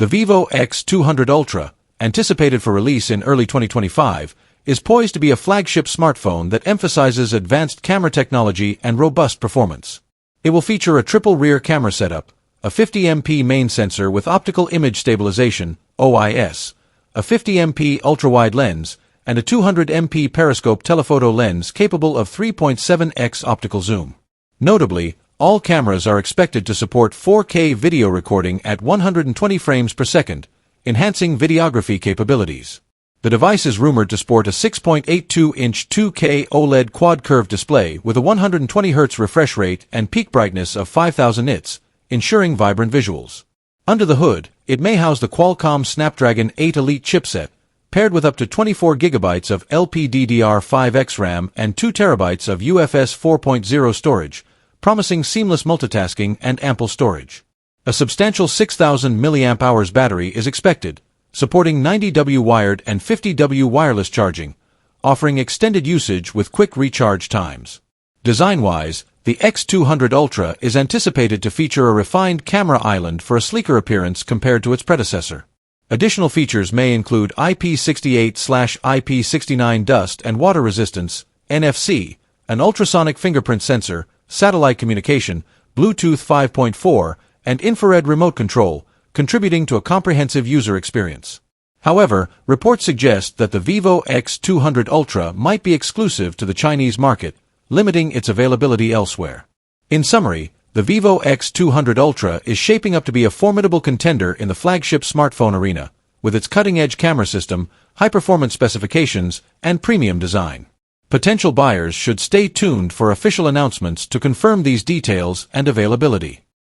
The Vivo X200 Ultra, anticipated for release in early 2025, is poised to be a flagship smartphone that emphasizes advanced camera technology and robust performance. It will feature a triple rear camera setup, a 50MP main sensor with optical image stabilization, OIS, a 50MP ultra-wide lens, and a 200MP periscope telephoto lens capable of 3.7x optical zoom. Notably, all cameras are expected to support 4K video recording at 120 frames per second, enhancing videography capabilities. The device is rumored to sport a 6.82-inch 2K OLED quad-curve display with a 120Hz refresh rate and peak brightness of 5000 nits, ensuring vibrant visuals. Under the hood, it may house the Qualcomm Snapdragon 8 Elite chipset, paired with up to 24 GB of LPDDR5X RAM and 2 TB of UFS 4.0 storage, promising seamless multitasking and ample storage. A substantial 6000 mAh battery is expected, supporting 90W wired and 50W wireless charging, offering extended usage with quick recharge times. Design-wise, the X200 Ultra is anticipated to feature a refined camera island for a sleeker appearance compared to its predecessor. Additional features may include IP68/IP69 dust and water resistance, NFC, an ultrasonic fingerprint sensor, satellite communication, Bluetooth 5.4, and infrared remote control, contributing to a comprehensive user experience. However, reports suggest that the Vivo X200 Ultra might be exclusive to the Chinese market, limiting its availability elsewhere. In summary, the Vivo X200 Ultra is shaping up to be a formidable contender in the flagship smartphone arena, with its cutting-edge camera system, high-performance specifications, and premium design. Potential buyers should stay tuned for official announcements to confirm these details and availability.